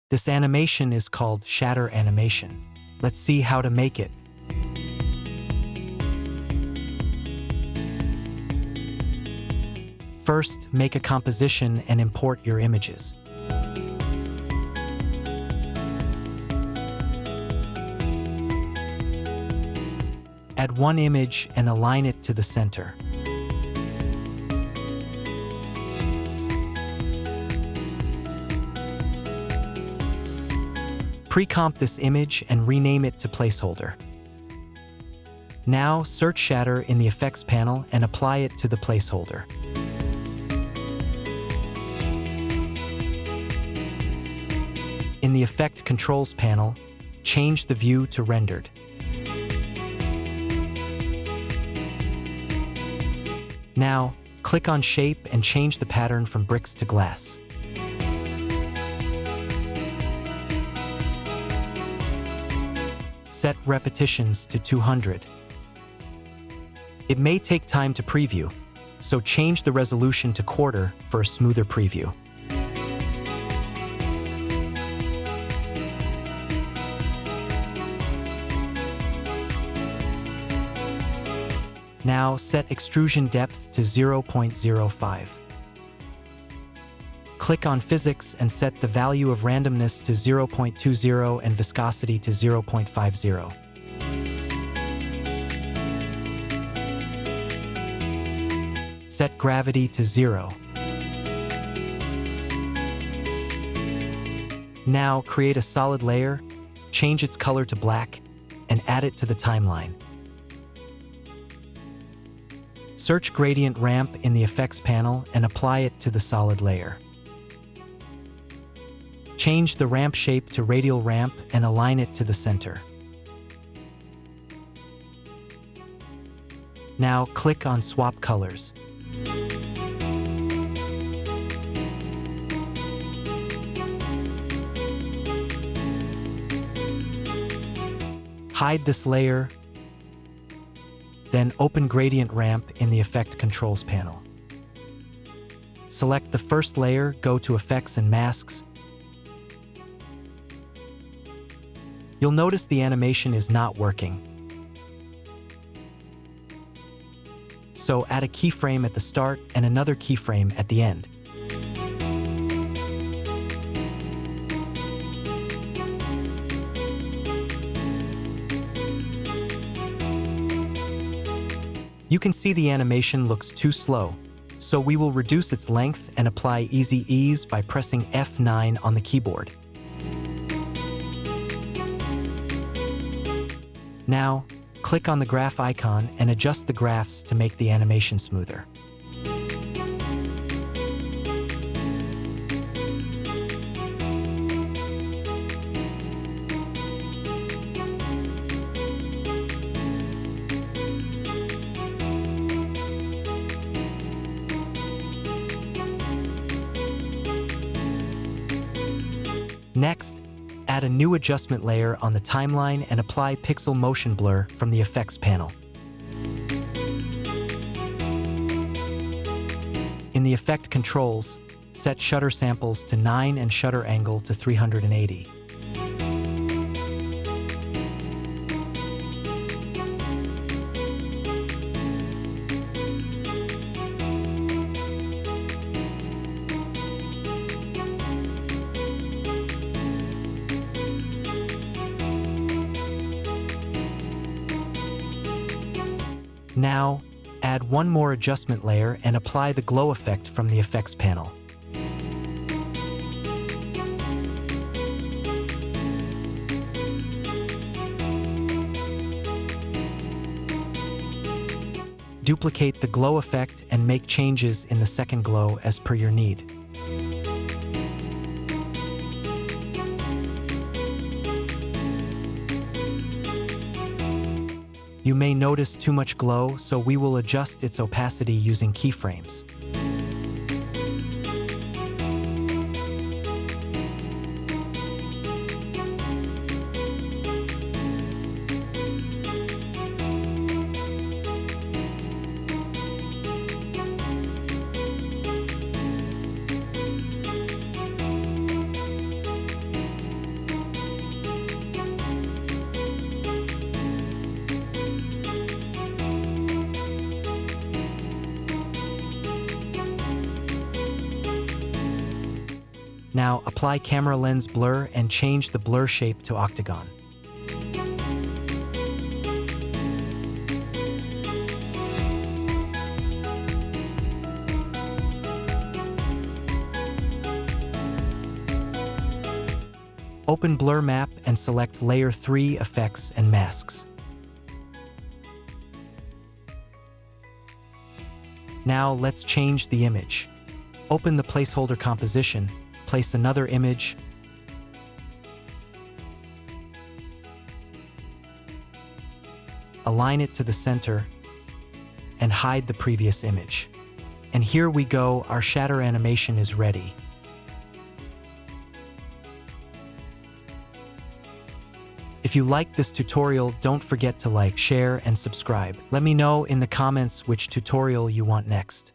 This animation is called shatter animation. Let's see how to make it. First, make a composition and import your images. Add one image and align it to the center. Pre-comp this image and rename it to placeholder. Now, search Shatter in the Effects panel and apply it to the placeholder. In the Effect Controls panel, change the view to rendered. Now, click on Shape and change the pattern from bricks to glass. Set repetitions to 200. It may take time to preview, so change the resolution to quarter for a smoother preview. Now set extrusion depth to 0.05. Click on Physics and set the value of randomness to 0.20 and viscosity to 0.50. Set gravity to 0. Now create a solid layer, change its color to black, and add it to the timeline. Search Gradient Ramp in the Effects panel and apply it to the solid layer. Change the ramp shape to radial ramp and align it to the center. Now click on Swap Colors. Hide this layer, then open Gradient Ramp in the Effect Controls panel. Select the first layer, go to Effects and Masks. You'll notice the animation is not working. So add a keyframe at the start and another keyframe at the end. You can see the animation looks too slow, so we will reduce its length and apply Easy Ease by pressing F9 on the keyboard. Now, click on the graph icon and adjust the graphs to make the animation smoother. Next, add a new adjustment layer on the timeline and apply Pixel Motion Blur from the Effects panel. In the Effect Controls, set shutter samples to 9 and shutter angle to 380. Now, add one more adjustment layer and apply the glow effect from the Effects panel. Duplicate the glow effect and make changes in the second glow as per your need. You may notice too much glow, so we will adjust its opacity using keyframes. Now apply camera lens blur and change the blur shape to octagon. Open Blur Map and select Layer 3 Effects and Masks. Now let's change the image. Open the placeholder composition, place another image, align it to the center, and hide the previous image. And here we go, our shatter animation is ready. If you liked this tutorial, don't forget to like, share, and subscribe. Let me know in the comments which tutorial you want next.